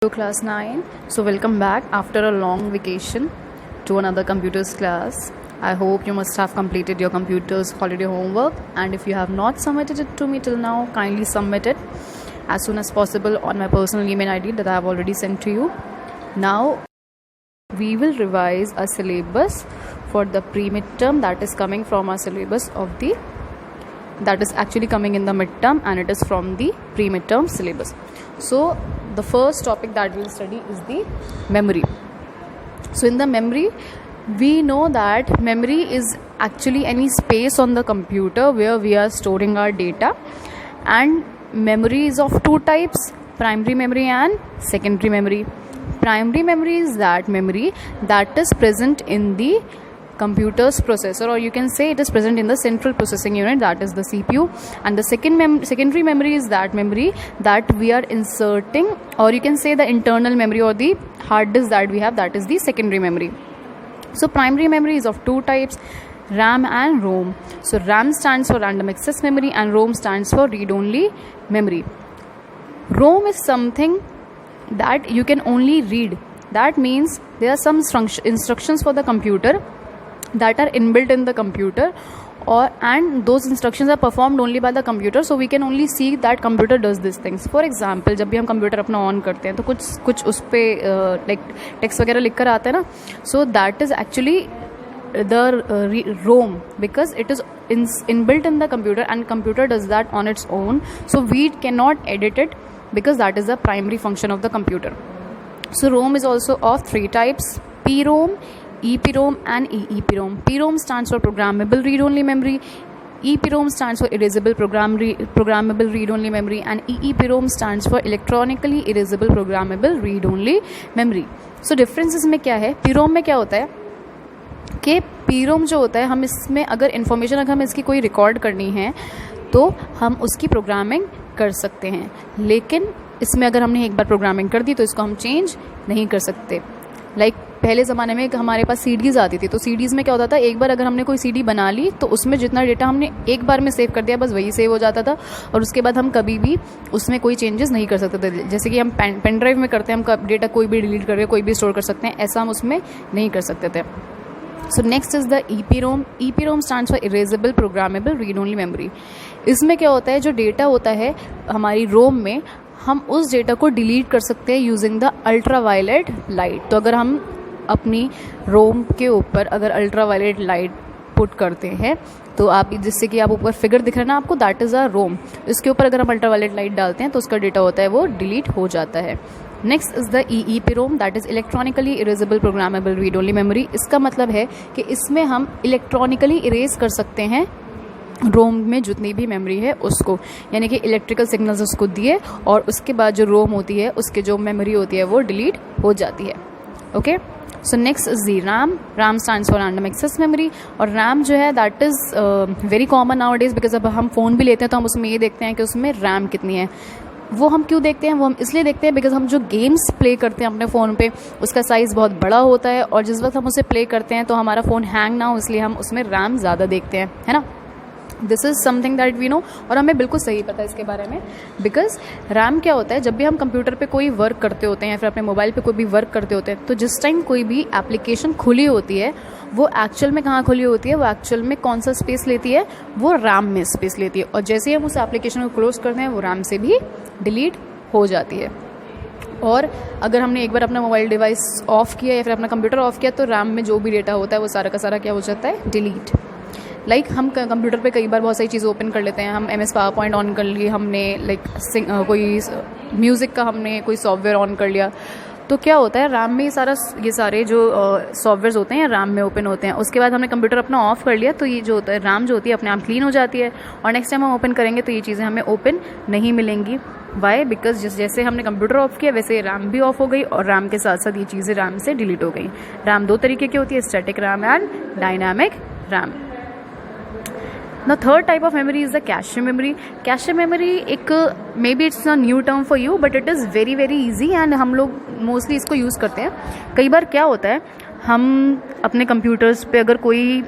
Hello class 9. So welcome back after a long vacation to another computers class. I hope you must have completed your computers holiday homework, and if you have not submitted it to me till now, kindly submit it as soon as possible on my personal email ID that I have already sent to you. Now we will revise a syllabus for the pre-midterm that is coming from our syllabus that is actually coming in the midterm, and it is from the pre-midterm syllabus. So the first topic that we will study is the memory. So in the memory, we know that memory is actually any space on the computer where we are storing our data, and memory is of two types: primary memory and secondary memory. Primary memory is that memory that is present in the computer's processor, or you can say it is present in the central processing unit, that is the CPU. And the secondary memory is that memory that we are inserting, or you can say the internal memory or the hard disk that we have, that is the secondary memory. So primary memory is of two types: RAM and ROM. So RAM stands for random access memory and ROM stands for read-only memory. ROM is something that you can only read. That means there are some instructions for the computer that are inbuilt in the computer, and those instructions are performed only by the computer, so we can only see that computer does these things. For example, जब भी हम computer अपना on करते हैं तो कुछ उस पर लाइक टेक्स्ट वगैरह लिख कर आता है ना, so that is actually the ROM, because it is inbuilt in the computer and computer does that on its own, so we cannot edit it because that is the primary function of the computer. So ROM is also of three types: PROM, EPROM and EEPROM. PROM stands for programmable read-only memory, EPROM stands for erasable programmable read-only memory, and EEPROM stands for electronically erasable programmable read-only memory. So difference इसमें क्या है? PROM में क्या होता है कि PROM जो होता है, हम इसमें अगर इन्फॉर्मेशन अगर हमें इसकी कोई रिकॉर्ड करनी है तो हम उसकी प्रोग्रामिंग कर सकते हैं, लेकिन इसमें अगर हमने एक बार प्रोग्रामिंग कर दी तो इसको हम चेंज नहीं कर सकते. लाइक पहले ज़माने में हमारे पास सीडीज़ आती थी, तो सीडीज़ में क्या होता था, एक बार अगर हमने कोई सीडी बना ली तो उसमें जितना डेटा हमने एक बार में सेव कर दिया बस वही सेव हो जाता था, और उसके बाद हम कभी भी उसमें कोई चेंजेस नहीं कर सकते थे. जैसे कि हम पेन ड्राइव में करते हैं, हम डेटा कोई भी डिलीट कर रहे हैं, कोई भी स्टोर कर सकते हैं, ऐसा हम उसमें नहीं कर सकते थे. So next is the EPROM. EPROM stands for erasable programmable read only memory. इसमें क्या होता है, जो डेटा होता है हमारी रोम में, हम उस डेटा को डिलीट कर सकते हैं यूजिंग द अल्ट्रावायलेट लाइट. तो अगर हम अपनी रोम के ऊपर अगर अल्ट्रावायलेट लाइट पुट करते हैं तो आप, जिससे कि आप ऊपर फिगर दिख रहा है ना आपको, दैट इज़ अ रोम, इसके ऊपर अगर हम अल्ट्रावायलेट लाइट डालते हैं तो उसका डेटा होता है वो डिलीट हो जाता है. Next is the EEPROM, that is electronically erasable programmable read only memory. इसका मतलब है कि इसमें हम इलेक्ट्रॉनिकली इरेज कर सकते हैं रोम में जितनी भी मेमोरी है उसको, यानी कि इलेक्ट्रिकल सिग्नल्स उसको दिए और उसके बाद जो रोम होती है उसके जो मेमोरी होती है वो डिलीट हो जाती है. Okay, so next is the RAM. RAM stands for random access memory. और RAM जो है that is very common nowadays, because अब हम फ़ोन भी लेते हैं तो हम उसमें ये देखते हैं कि उसमें RAM कितनी है. वो हम क्यों देखते हैं? वो हम इसलिए देखते हैं बिकॉज हम जो गेम्स प्ले करते हैं अपने फ़ोन पे उसका साइज़ बहुत बड़ा होता है, और जिस वक्त हम उसे प्ले करते हैं तो हमारा फ़ोन हैंग ना हो इसलिए हम उसमें RAM ज़्यादा देखते हैं, है ना. This is something that we know, और हमें बिल्कुल सही पता है इसके बारे में, बिकॉज RAM क्या होता है, जब भी हम कंप्यूटर पे कोई वर्क करते होते हैं या फिर अपने मोबाइल पे कोई भी वर्क करते होते हैं, तो जिस टाइम कोई भी एप्लीकेशन खुली होती है वो एक्चुअल में कहाँ खुली होती है, वो एक्चुअल में कौन सा स्पेस लेती है, वो RAM में स्पेस लेती है, और जैसे ही हम उस एप्लीकेशन को क्लोज करते हैं वो RAM से भी डिलीट हो जाती है. और अगर हमने एक बार अपना मोबाइल डिवाइस ऑफ किया या फिर अपना कंप्यूटर ऑफ किया तो RAM में जो भी डेटा होता है वो सारा का सारा क्या हो जाता है, डिलीट. लाइक हम कंप्यूटर पे कई बार बहुत सारी चीज़ें ओपन कर लेते हैं, हम MS पावरपॉइंट ऑन कर लिए हमने, लाइक कोई म्यूज़िक का हमने कोई सॉफ्टवेयर ऑन कर लिया, तो क्या होता है RAM में ये सारे जो सॉफ्टवेयर्स होते हैं RAM में ओपन होते हैं. उसके बाद हमने कंप्यूटर अपना ऑफ कर लिया तो ये जो होता है RAM जो होती है अपने आप क्लीन हो जाती है, और नेक्स्ट टाइम हम ओपन करेंगे तो ये चीज़ें हमें ओपन नहीं मिलेंगी. वाई? बिकॉज जैसे हमने कंप्यूटर ऑफ किया वैसे RAM भी ऑफ हो गई, और RAM के साथ साथ ये चीज़ें RAM से डिलीट हो गई. RAM दो तरीके की होती है, static RAM and dynamic RAM. The third type of memory is the cache memory. Cache memory एक maybe it's a new term for you, but it is very very easy and हम लोग mostly इसको use करते हैं. कई बार क्या होता है, हम अपने कंप्यूटर्स पे अगर कोई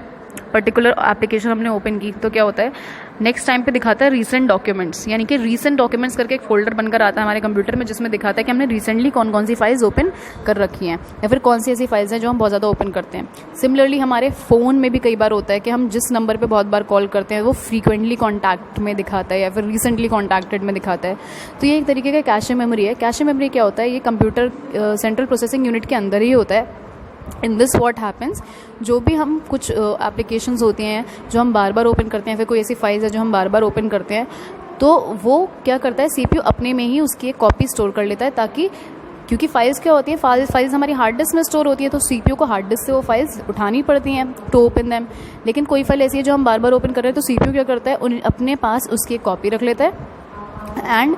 पर्टिकुलर एप्लीकेशन हमने ओपन की तो क्या होता है, नेक्स्ट टाइम पे दिखाता है रीसेंट डॉक्यूमेंट्स, यानी कि रीसेंट डॉक्यूमेंट्स करके एक फोल्डर बनकर आता है हमारे कंप्यूटर में, जिसमें दिखाता है कि हमने रिसेंटली कौन कौन सी फाइल्स ओपन कर रखी हैं या फिर कौन सी ऐसी फाइल्स हैं जो हम बहुत ज़्यादा ओपन करते हैं। सिमिलरली हमारे फ़ोन में भी कई बार होता है कि हम जिस नंबर पर बहुत बार कॉल करते हैं वो फ्रीक्वेंटली कॉन्टैक्ट में दिखाता है या फिर रिसेंटली कॉन्टैक्टेड में दिखाता है। तो ये एक तरीके का कैशे मेमोरी है। कैशे मेमोरी क्या होता है, ये कंप्यूटर सेंट्रल प्रोसेसिंग यूनिट के अंदर ही होता है। इन दिस व्हाट हैपन्स, जो भी हम कुछ एप्लीकेशंस होती हैं जो हम बार बार ओपन करते हैं, फिर कोई ऐसी फाइल्स है जो हम बार बार ओपन करते हैं, तो वो क्या करता है, सीपीयू अपने में ही उसकी एक कॉपी स्टोर कर लेता है, ताकि क्योंकि फाइल्स क्या होती है, फाइल्स हमारी हार्ड डिस्क में स्टोर होती है, तो सीपीयू को हार्ड डिस्क से वो फाइल्स उठानी पड़ती हैं टू ओपन दैम। लेकिन कोई फाइल ऐसी है जो हम बार बार ओपन कर रहे हैं, तो सीपीयू क्या करता है, अपने पास उसकी एक कॉपी रख लेता है एंड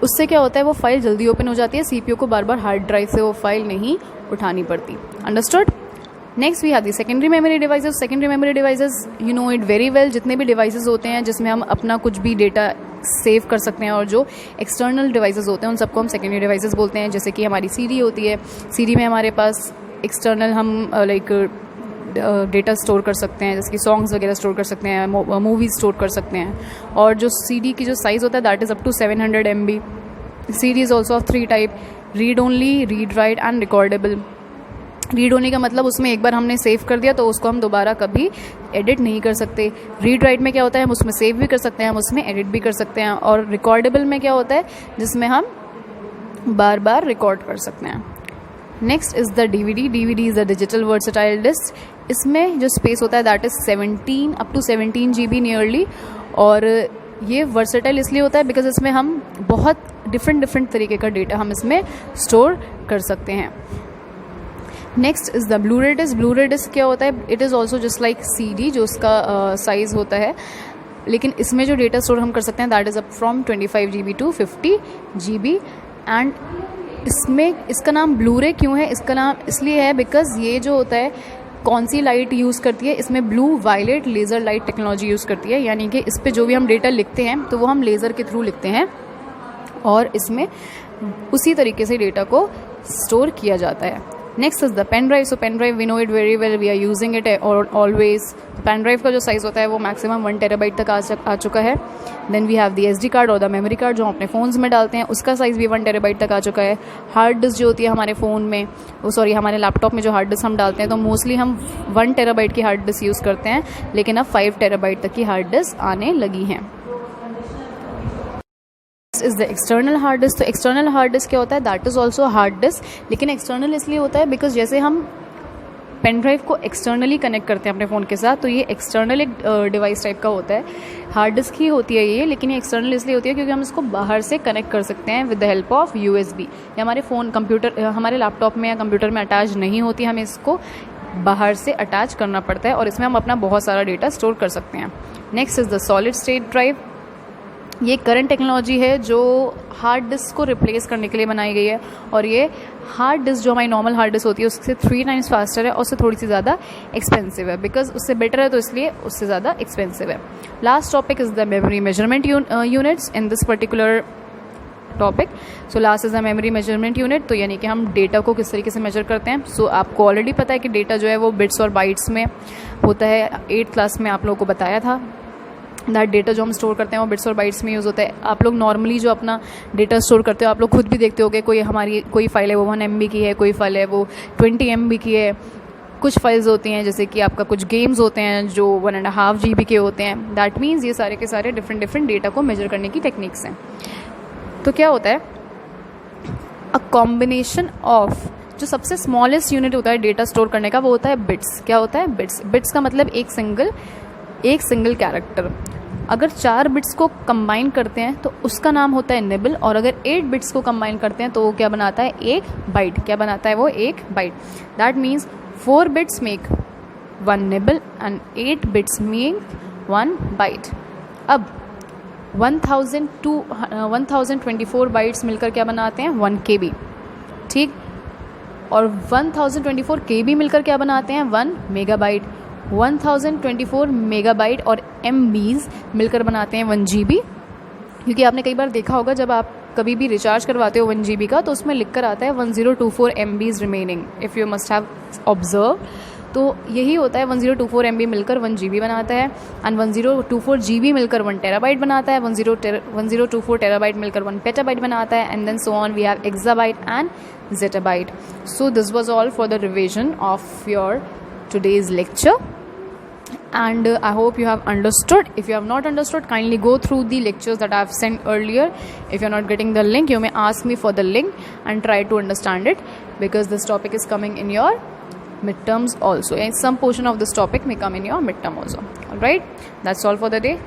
उससे क्या होता है, वो फाइल जल्दी ओपन हो जाती है, सीपीयू को बार बार हार्ड ड्राइव से वो फाइल नहीं उठानी पड़ती। Understood. Next we have the secondary memory devices. Secondary memory devices, you know it very well, जितने भी डिवाइसेस होते हैं जिसमें हम अपना कुछ भी डेटा सेव कर सकते हैं और जो एक्सटर्नल डिवाइसेस होते हैं उन सबको हम सेकेंडरी डिवाइसेस बोलते हैं। जैसे कि हमारी सीडी होती है, सीडी में हमारे पास एक्सटर्नल हम लाइक डेटा स्टोर कर सकते हैं, जैसे कि सॉन्ग्स वगैरह स्टोर कर सकते हैं, मूवीज स्टोर कर सकते हैं। और जो सीडी की जो साइज़ होता है that is up to 700 MB। CD is also of 3 type, read only, read write and recordable. Read only का मतलब उसमें एक बार हमने सेव कर दिया तो उसको हम दोबारा कभी एडिट नहीं कर सकते। रीड राइट में क्या होता है, हम उसमें सेव भी कर सकते हैं, हम उसमें एडिट भी कर सकते हैं। और रिकॉर्डेबल में क्या होता है, जिसमें हम बार बार रिकॉर्ड कर सकते हैं। Next is the DVD. DVD is the digital versatile disc. इसमें जो स्पेस होता है that is 17 up to 17 GB नियरली। और ये वर्सेटाइल इसलिए होता है बिकॉज इसमें हम बहुत डिफरेंट तरीके का डेटा हम इसमें स्टोर कर सकते हैं। नेक्स्ट इज़ द ब्लू रे डिस्क। ब्लू रे डिस्क क्या होता है, it is also just like CD, जो उसका साइज़ होता है, लेकिन इसमें जो डेटा स्टोर हम कर सकते हैं that is up from 25 GB to 50 GB। And इसमें इसका नाम ब्लू रे क्यों है, इसका नाम इसलिए है बिकॉज ये जो होता है कौन सी लाइट यूज़ करती है, इसमें blue violet laser light technology use करती है। यानी कि इस पर जो भी हम डेटा लिखते हैं तो वो हम लेज़र के थ्रू लिखते हैं और इसमें उसी तरीके से डेटा को स्टोर किया जाता है। Next is the pen drive. So pen drive we know it very well, we are using it always. Pen drive का जो साइज़ होता है वो मैक्सिमम 1 TB तक आ चुका है। Then we have the SD card और द मेमोरी कार्ड जो हम अपने फ़ोन्स में डालते हैं, उसका साइज़ भी 1 TB तक आ चुका है। हार्ड डिस्क जो होती है हमारे फ़ोन में, हमारे लैपटॉप में जो हार्ड डिस्क हम डालते हैं, तो मोस्टली हम 1 TB की हार्ड डिस्क यूज़ करते हैं, लेकिन अब 5 TB तक की हार्ड डिस्क आने लगी हैं। Is the external hard disk. तो एक्सटर्नल हार्ड डिस्क क्या होता है, that is also hard disk, लेकिन एक्सटर्नल इसलिए होता है बिकॉज जैसे हम पेन ड्राइव को एक्सटर्नली कनेक्ट करते हैं अपने फ़ोन के साथ, तो ये एक्सटर्नल एक डिवाइस टाइप का होता है। हार्ड डिस्क ही होती है ये, लेकिन ये एक्सटर्नल इसलिए होती है क्योंकि हम इसको बाहर से कनेक्ट कर सकते हैं with the help of USB। ये हमारे फ़ोन कंप्यूटर हमारे लैपटॉप में या कंप्यूटर में अटैच नहीं होती, हमें इसको बाहर से अटैच करना पड़ता है और इसमें हम अपना बहुत सारा डेटा स्टोर कर सकते हैं। Next is the solid state drive. ये करंट टेक्नोलॉजी है जो हार्ड डिस्क को रिप्लेस करने के लिए बनाई गई है, और ये हार्ड डिस्क जो हमारी नॉर्मल हार्ड डिस्क होती है उससे 3 टाइम्स फास्टर है और उससे थोड़ी सी ज़्यादा एक्सपेंसिव है। बिकॉज उससे बेटर है तो इसलिए उससे ज़्यादा एक्सपेंसिव है। Last topic is the memory measurement units in this particular topic. So last is the memory measurement unit. तो यानी कि हम डेटा को किस तरीके से मेजर करते हैं। सो आपको ऑलरेडी पता है कि डेटा जो है वो बिट्स और बाइट्स में होता है। 8th क्लास में आप लोगों को बताया था दैट डेटा जो हम स्टोर करते हैं वो बिट्स और बाइट्स में यूज़ होता है। आप लोग नॉर्मली जो अपना डेटा स्टोर करते हो, आप लोग खुद भी देखते होगे, कोई फाइल है वो 1 MB की है, कोई फाइल है वो 20 MB की है। कुछ फाइल्स होती हैं जैसे कि आपका कुछ गेम्स होते हैं जो 1.5 GB के होते हैं। दैट मीन्स ये सारे के सारे डिफरेंट डेटा को मेजर करने की टेक्निक्स हैं। तो क्या होता है, अ कॉम्बिनेशन ऑफ जो सबसे स्मॉलेस्ट यूनिट होता है डेटा स्टोर करने का वो होता है बिट्स। क्या होता है, बिट्स। बिट्स का मतलब एक सिंगल कैरेक्टर। अगर 4 बिट्स को कंबाइन करते हैं तो उसका नाम होता है निबल, और अगर 8 बिट्स को कंबाइन करते हैं तो वो क्या बनाता है, एक बाइट। क्या बनाता है वो, एक byte. That means 4 bits make 1 nibble and 8 bits make 1 byte. अब 1024 बाइट्स मिलकर क्या बनाते हैं, 1 KB। ठीक। और 1024 KB मिलकर क्या बनाते हैं, 1 मेगाबाइट। 1024 मेगाबाइट और MBs मिलकर बनाते हैं 1 GB। क्योंकि आपने कई बार देखा होगा जब आप कभी भी रिचार्ज करवाते हो 1 GB का, तो उसमें लिख कर आता है 1024 MBs remaining, if you must have observe. तो यही होता है 1024 MB मिलकर 1 GB बनाता है, एंड 1024 GB मिलकर 1 TB बनाता है, 1024 TB मिलकर 1 PB बनाता है, and then so on we have exabyte and zettabyte. So this was all for the revision of your today's lecture, and I hope you have understood. If you have not understood, kindly go through the lectures that I have sent earlier. If you are not getting the link, you may ask me for the link and try to understand it, because this topic is coming in your midterms also, and some portion of this topic may come in your midterm also. All right, that's all for the day.